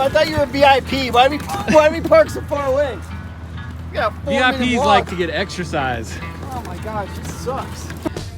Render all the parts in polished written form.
I thought you were VIP. Why do we park so far away? We got a 4-minute VIPs walk. like to get exercise. Oh my gosh, this sucks.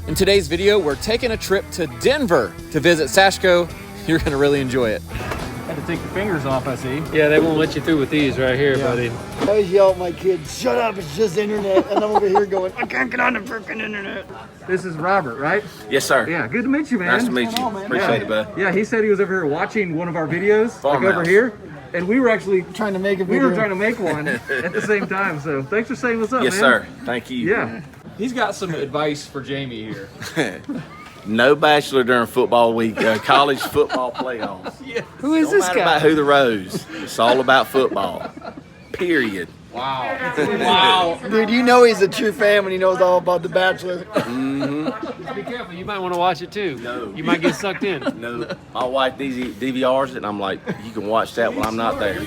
In today's video, we're taking a trip to Denver to visit Sashco. You're gonna really enjoy it. Had to take your fingers off, I see. Yeah, they won't let you through with these right here, buddy. I always yell at my kids, shut up, it's just internet. And I'm over here going, I can't get on the freaking internet. This is Robert, right? Yes, sir. Yeah, good to meet you, man. Nice to meet you. on, man? Appreciate it, bud. Yeah, he said he was over here watching one of our videos, like over Farmhouse. here. And we were actually Trying to make a we video. were trying to make one at the same time. So thanks for saying what's up, Yes, man. sir. Thank you. Yeah. He's got some advice for Jamie here. No bachelor during football week, college football playoffs. Who is Don't this matter guy? about who the rose. It's all about football. Period. Wow. Wow. Dude, you know he's a true fan when he knows all about The Bachelor. Just be careful. You might want to watch it too. No. You might get sucked in. No, my wife DVRs it, and I'm like, you can watch that when I'm not there.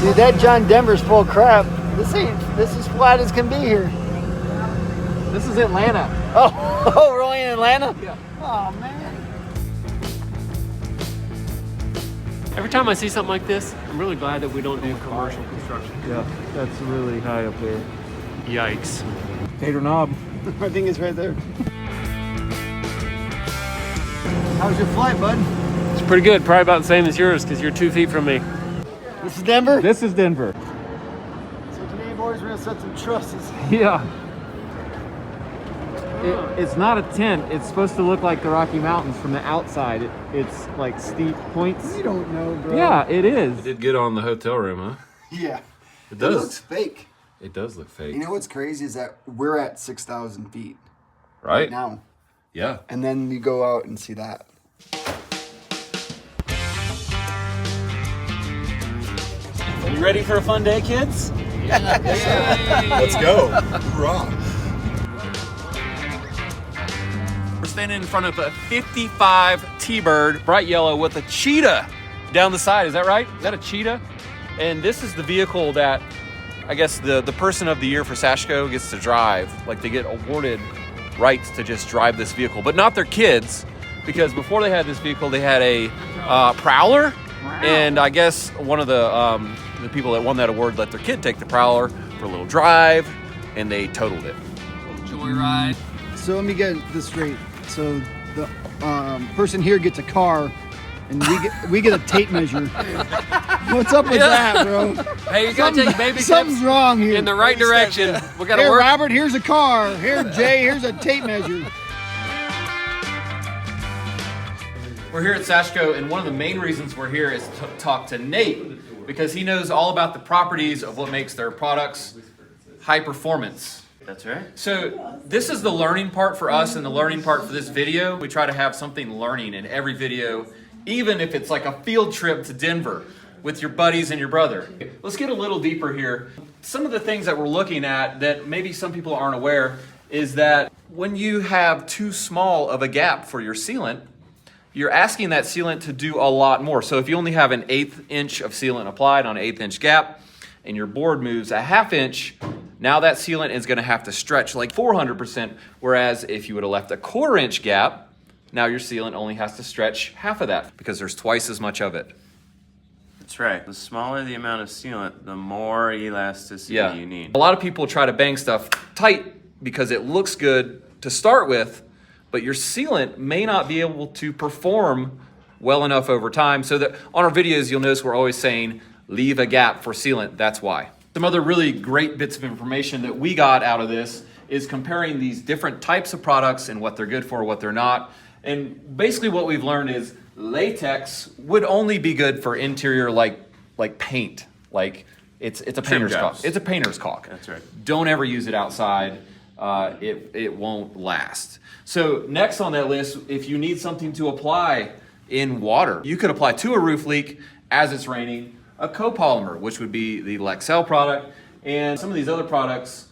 Dude, that John Denver's full of crap. This is flat as can be here. This is Atlanta. Oh, we're only in Atlanta? Yeah. Oh, man. Every time I see something like this, I'm really glad that we don't do commercial construction. Yeah, that's really high up there. Yikes. Tater knob. I think it's right there. How was your flight, bud? It's pretty good. Probably about the same as yours because you're 2 feet from me. This is Denver? This is Denver. So today, boys, we're gonna set some trusses. Yeah. It's not a tent. It's supposed to look like the Rocky Mountains from the outside. It's like steep points. You don't know, bro. Yeah, it is. Did good on the hotel room, huh? Yeah. It does. It looks fake. It does look fake. You know what's crazy is that we're at 6,000 feet right? now. Yeah. And then you go out and see that. You ready for a fun day, kids? Let's go. Hoorah. We're standing in front of a 55 T-Bird, bright yellow with a cheetah down the side. Is that right? Is that a cheetah? And this is the vehicle that I guess the person of the year for Sashco gets to drive. Like they get awarded rights to just drive this vehicle, but not their kids, because before they had this vehicle, they had a Prowler. And I guess one of the people that won that award let their kid take the Prowler for a little drive, and they totaled it. Joyride. So let me get this straight. So the person here gets a car, and we get a tape measure. What's up with that, bro? Hey, you gotta take baby Something's steps wrong here. in the right direction. We gotta Here, work. Robert, here's a car. Here, Jay, here's a tape measure. We're here at Sashco, and one of the main reasons we're here is to talk to Nate, because he knows all about the properties of what makes their products high performance. That's right. So this is the learning part for us and the learning part for this video. We try to have something learning in every video, even if it's like a field trip to Denver with your buddies and your brother. Let's get a little deeper here. Some of the things that we're looking at that maybe some people aren't aware is that when you have too small of a gap for your sealant, you're asking that sealant to do a lot more. So if you only have an 1/8 inch of sealant applied on an 1/8 inch gap and your board moves a 1/2 inch, now that sealant is gonna have to stretch like 400%. Whereas if you would have left a 1/4 inch gap, now your sealant only has to stretch half of that because there's twice as much of it. That's right. The smaller the amount of sealant, the more elasticity you need. A lot of people try to bang stuff tight because it looks good to start with, but your sealant may not be able to perform well enough over time. So that on our videos, you'll notice we're always saying, leave a gap for sealant. That's why. Some other really great bits of information that we got out of this is comparing these different types of products and what they're good for, what they're not. And basically what we've learned is latex would only be good for interior like paint. Like it's a painter's caulk. It's a painter's caulk. That's right. Don't ever use it outside. It won't last. So next on that list, if you need something to apply in water, you could apply to a roof leak as it's raining a copolymer, which would be the Lexel product, and some of these other products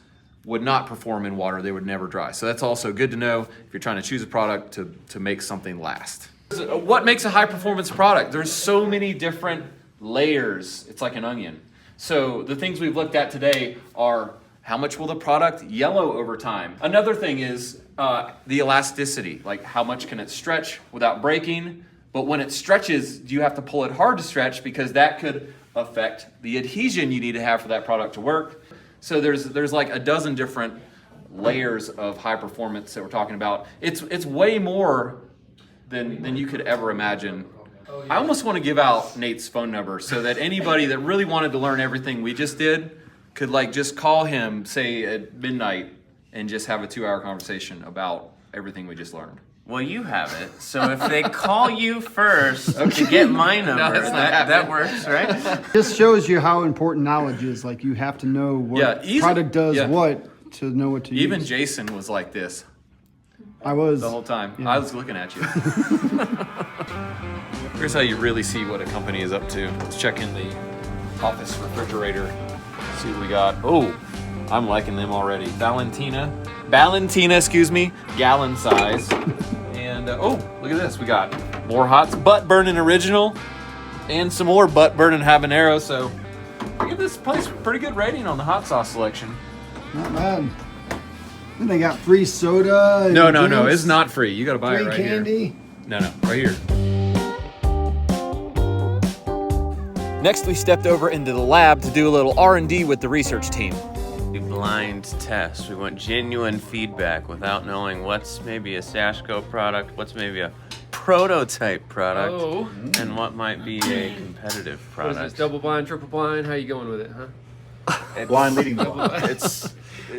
would not perform in water. They would never dry. So that's also good to know if you're trying to choose a product to make something last. What makes a high performance product? There's so many different layers. It's like an onion. So the things we've looked at today are how much will the product yellow over time? Another thing is the elasticity, like how much can it stretch without breaking? But when it stretches, do you have to pull it hard to stretch? Because that could affect the adhesion you need to have for that product to work. So there's like a dozen different layers of high performance that we're talking about. It's way more than you could ever imagine. I almost want to give out Nate's phone number so that anybody that really wanted to learn everything we just did could like just call him, say at midnight, and just have a 2-hour conversation about everything we just learned. Well, you have it. So if they call you first to get my number, that works, right? This shows you how important knowledge is. Like you have to know what product does what to know what to use. Even Jason was like this. I was. The whole time. Yeah. I was looking at you. Here's how you really see what a company is up to. Let's check in the office refrigerator. See what we got. Oh, I'm liking them already. Valentina, excuse me, gallon size. And oh, look at this. We got more Hots butt burning original and some more butt burning habanero. So I give this place a pretty good rating on the hot sauce selection. Not bad. And they got free soda. No, it's not free. You got to buy it right candy. here. No, right here. Next, we stepped over into the lab to do a little R&D with the research team. We blind test. We want genuine feedback without knowing what's maybe a Sashco product, what's maybe a prototype product, and what might be a competitive product. What is this, double blind, triple blind? How you going with it, huh? Blind leading the blind. It's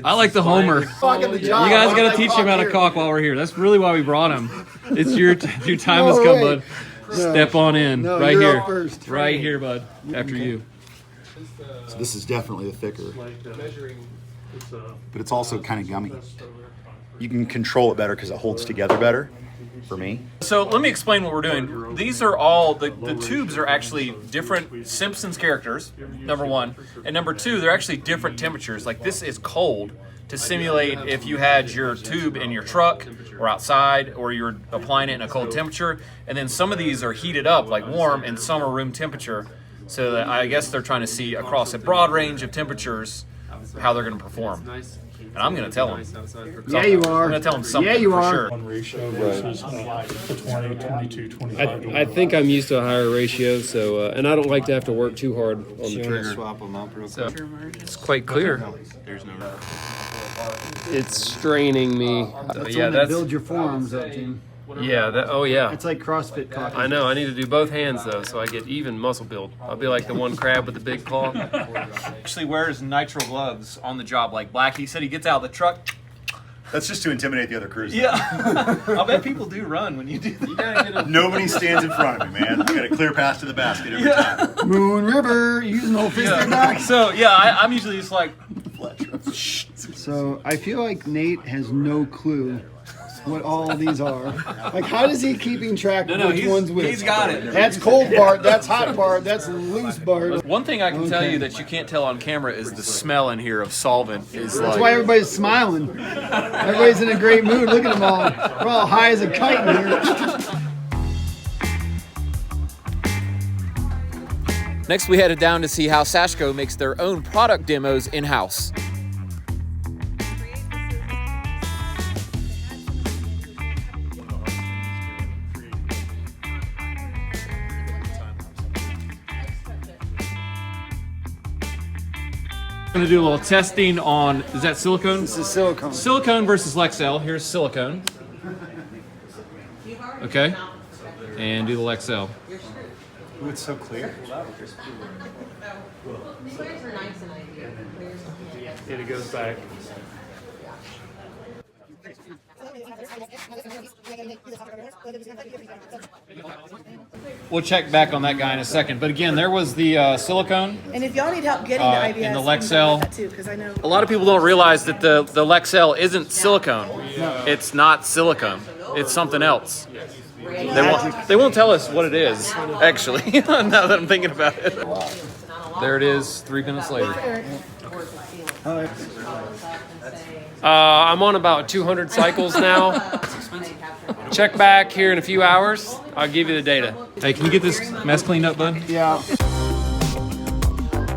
I like the Homer. You guys got to teach him how to caulk while we're here. That's really why we brought him. It's your time has come, bud. Step on in right here. First. Right here, bud. After you. So this is definitely the thicker, but it's also kind of gummy. You can control it better because it holds together better. For me. So let me explain what we're doing. These are all, the tubes are actually different Simpsons characters, number one. And number two, they're actually different temperatures. Like this is cold to simulate if you had your tube in your truck or outside or you're applying it in a cold temperature. And then some of these are heated up like warm and some are room temperature. So that I guess they're trying to see across a broad range of temperatures how they're going to perform. And I'm going to tell them. Yeah, you are. I'm going to tell them something. Yeah, you for are. Sure. One ratio versus 20, 22, 25. I think I'm used to a higher ratio, so and I don't like to have to work too hard on the trigger. Swap them up real So it's quite clear. It's straining me. That's build your forearms up, Jim. Yeah. Oh yeah. It's like CrossFit caulking. I know. I need to do both hands though, so I get even muscle build. I'll be like the one crab with the big claw. Actually wears nitrile gloves on the job like Black. He said he gets out of the truck. That's just to intimidate the other crews. Yeah. I bet people do run when you do that. Nobody stands in front of me, man. I got a clear pass to the basket every time. Moon River, using old fisted dock. So yeah, I'm usually just like. So I feel like Nate has no clue what all these are. Like, how is he keeping track of which one's which? He's got it. That's cold part, that's hot part, that's loose part. One thing I can tell you that you can't tell on camera is the smell in here of solvent is That's why everybody's smiling. Everybody's in a great mood. Look at them all. We're all high as a kite in here. Next, we headed down to see how Sashco makes their own product demos in-house. Going to do a little testing on, is that silicone? This is silicone. Silicone versus Lexel. Here's silicone. Okay. And do the Lexel. Ooh, it's so clear. And it goes back. We'll check back on that guy in a second. But again, there was the silicone. And if y'all need help getting to IBS, in the Lexel. that too, because I know A lot of people don't realize that the Lexel isn't silicone. It's not silicone. It's something else. They won't tell us what it is, actually, now that I'm thinking about it. There it is, 3 minutes later. I'm on about 200 cycles now. Check back here in a few hours. I'll give you the data. Hey, can you get this mess cleaned up, bud? Yeah.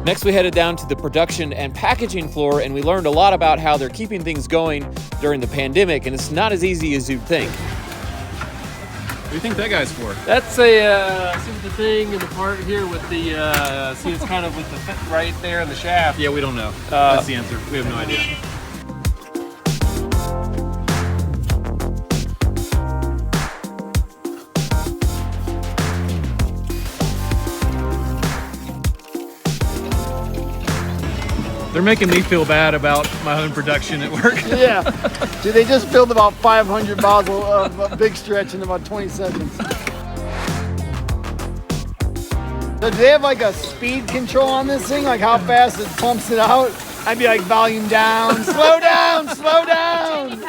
Next, we headed down to the production and packaging floor, and we learned a lot about how they're keeping things going during the pandemic, and it's not as easy as you'd think. What do you think that guy's for? That's a see the thing in the part here with the see it's kind of with the right there in the shaft. Yeah, we don't know. That's the answer. We have no idea. They're making me feel bad about my own production at work. Yeah. Dude, they just filled about 500 bottles of a big stretch in about 20 seconds. So do they have like a speed control on this thing? Like how fast it pumps it out? I'd be like volume down, slow down, slow down.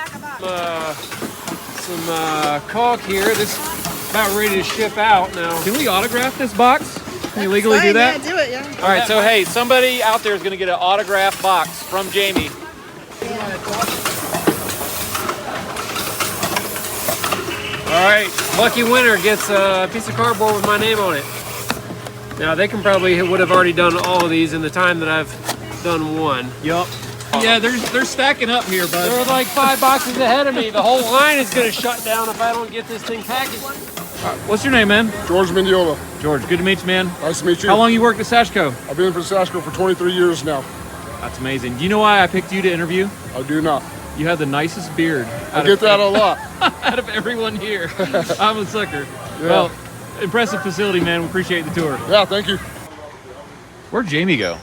Some caulk here. This is about ready to ship out now. Can we autograph this box? Can you legally do that? Yeah, do it, yeah. All right, so hey, somebody out there is going to get an autographed box from Jamie. All right, lucky winner gets a piece of cardboard with my name on it. Now they can probably would have already done all of these in the time that I've done one. Yup. Yeah, they're stacking up here, bud. They're like 5 boxes ahead of me. The whole line is going to shut down if I don't get this thing packaged. What's your name, man? George Mendiola. George, good to meet you, man. Nice to meet you. How long you worked at Sashco? I've been for Sashco for 23 years now. That's amazing. Do you know why I picked you to interview? I do not. You had the nicest beard. I get that a lot. Out of everyone here. I'm a sucker. Yeah. Well, impressive facility, man. We appreciate the tour. Yeah, thank you. Where'd Jamie go?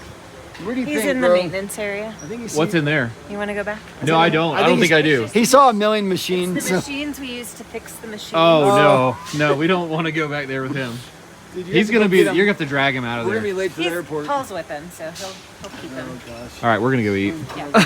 Where do you He's think, in the bro? maintenance area. I think he's What's in there? You want to go back? No, I don't. I don't think I do. He saw a million machines. The machines we use to fix the machines. Oh, no. No, we don't want to go back there with him. Dude, He's going to be, you're going to have to drag him out of We're there. gonna be late for the airport. Paul's with him, so he'll keep him. All right, we're going to go eat. Yeah.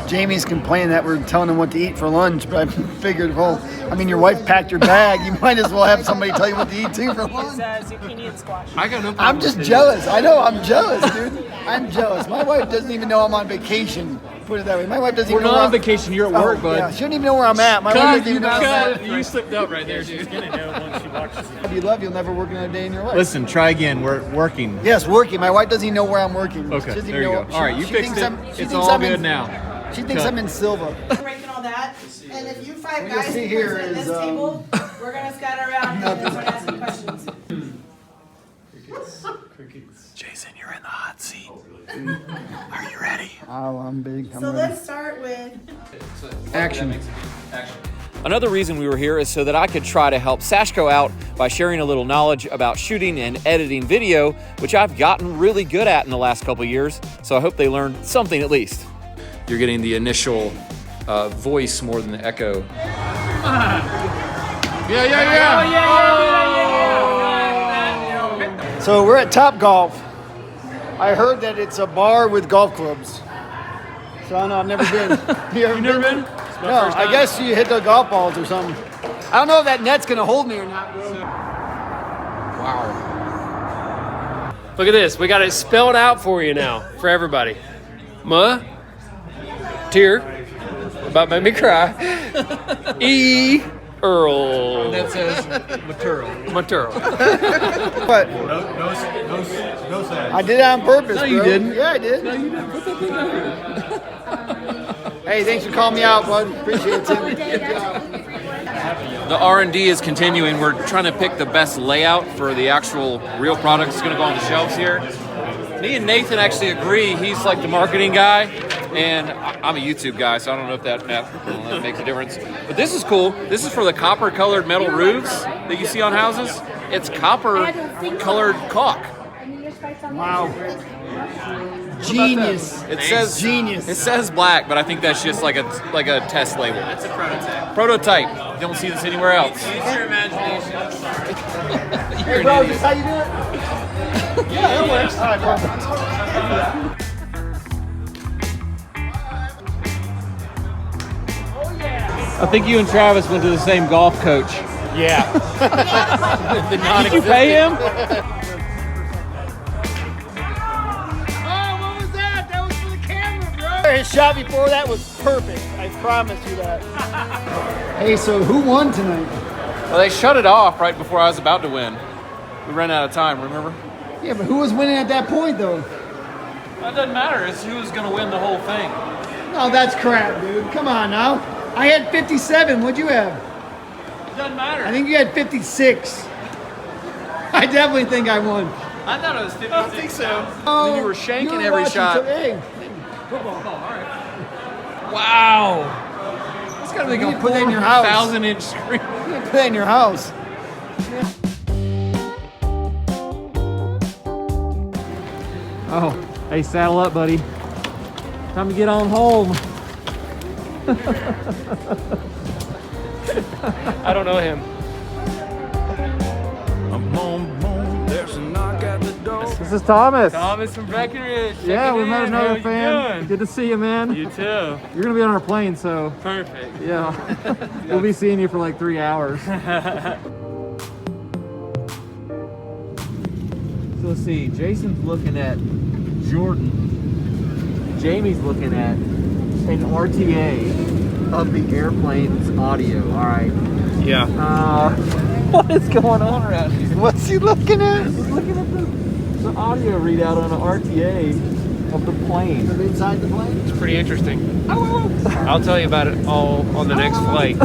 Jamie's complaining that we're telling him what to eat for lunch, but I figured, well, I mean, your wife packed your bag. You might as well have somebody tell you what to eat too for lunch. Zucchini and squash. I got no problem. I'm just jealous. I know, I'm jealous, dude. I'm jealous. My wife doesn't even know I'm on vacation. Put it that way. My wife doesn't We're even know not where on vacation. You're at work, bud. Yeah, she doesn't even know where I'm at. My wife doesn't even know where I'm at. You slipped up right there, dude. If you love, you'll never work another day in your life. Listen, try again. We're working. Yes, working. My wife doesn't even know where I'm working. Okay, She doesn't there even you know. go. All right, you she fixed thinks it. I'm- she It's thinks all I'm good in- now. She thinks I'm in Silva. Breaking all that, and if you 5 What you'll guys see can here sit at is, this table, we're gonna scatter around and start asking questions. Jason, you're in the hot seat. Are you ready? Oh, I'm big. I'm So ready. let's start with Action. Another reason we were here is so that I could try to help Sashco out by sharing a little knowledge about shooting and editing video, which I've gotten really good at in the last couple of years. So I hope they learned something at least. You're getting the initial voice more than the echo. So we're at Topgolf. I heard that it's a bar with golf clubs. So I don't know, I've never been. You never been? No, I guess you hit the golf balls or something. I don't know if that net's gonna hold me or not, bro. Wow. Look at this. We got it spelled out for you now, for everybody. Tear. About made me cry. E. Earl. That says Maturo. Maturo. But I did it on purpose, No, you bro. didn't. Yeah, I did. No, you didn't. Put that thing out here. Hey, thanks for calling me out, bud. Appreciate it, Tim. Good job. The R&D is continuing. We're trying to pick the best layout for the actual real product that's going to go on the shelves here. Me and Nathan actually agree. He's like the marketing guy, and I'm a YouTube guy, so I don't know if that makes a difference. But this is cool. This is for the copper-colored metal roofs that you see on houses. It's copper-colored caulk. Wow. Genius. It says genius. It says black, but I think that's just like a test label. That's a prototype. Prototype. You don't see this anywhere else. Use your imagination. Hey, bro, is this how you do it? Yeah, that works. All right, perfect. I think you and Travis went to the same golf coach. Yeah. Did you pay him? Oh, what was that? That was for the camera, bro. His shot before that was perfect. I promise you that. Hey, so who won tonight? Well, they shut it off right before I was about to win. We ran out of time, remember? Yeah, but who was winning at that point, though? That doesn't matter. It's who's going to win the whole thing. No, that's crap, dude. Come on now. I had 57. What'd you have? It doesn't matter. I think you had 56. I definitely think I won. I thought it was 56. I don't think so. Oh, you were shanking every shot. Hey, football. All right. Wow. It's got to be You a can put that in your house. 4,000-inch screen. You can put that in your house. Oh, hey, saddle up, buddy. Time to get on home. I don't know him. This is Thomas. Thomas from Breckenridge. Yeah, we checking met in. How another you fan. doing? Good to see you, man. You too. You're gonna be on our plane, so Perfect. yeah, we'll be seeing you for like 3 hours. So let's see. Jason's looking at Jordan. Jamie's looking at an RTA of the airplane's audio. All right. Yeah. What is going on around here? What's he looking at? He's looking at the audio readout on an RTA of the plane. Inside the plane? It's pretty interesting. I'll tell you about it all on the next flight.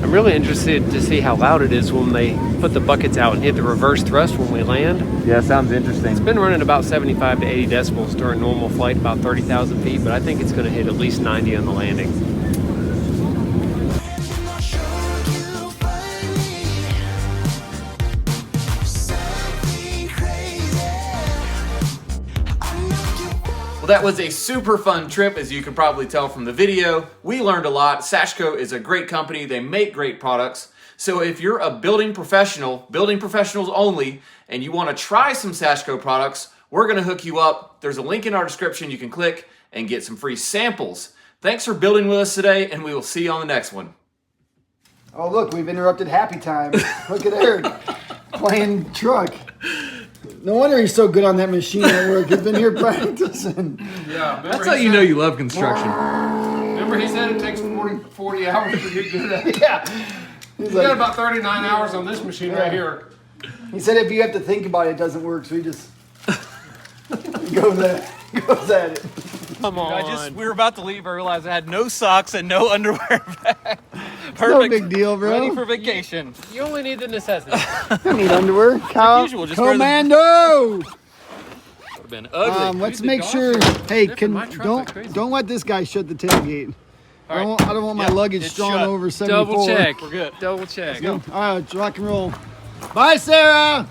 I'm really interested to see how loud it is when they put the buckets out and hit the reverse thrust when we land. Yeah, sounds interesting. It's been running about 75 to 80 decibels during normal flight, about 30,000 feet, but I think it's going to hit at least 90 on the landing. Well, that was a super fun trip, as you can probably tell from the video. We learned a lot. Sashco is a great company. They make great products. So if you're a building professional, building professionals only, and you want to try some Sashco products, we're going to hook you up. There's a link in our description you can click and get some free samples. Thanks for building with us today, and we will see you on the next one. Oh, look, we've interrupted happy time. Look at Eric playing truck. No wonder he's so good on that machine at work. He's been here practicing. Yeah. That's how you know you love construction. Remember he said it takes 40 hours to get good at it? Yeah. He's got about 39 hours on this machine right here. He said if you have to think about it, it doesn't work, so he just goes at it. Come on. We were about to leave. I realized I had no socks and no underwear back. No big deal, bro. Ready for vacation. You only need the necessities. Don't need underwear. usual, just wear the- Commando! Would have been ugly. Let's make sure. Hey, my truck like crazy. don't let this guy shut the tailgate. All right. I don't want my luggage it's strung shut. over 74. Double check. We're good. Double check. All right, rock and roll. Bye, Sarah.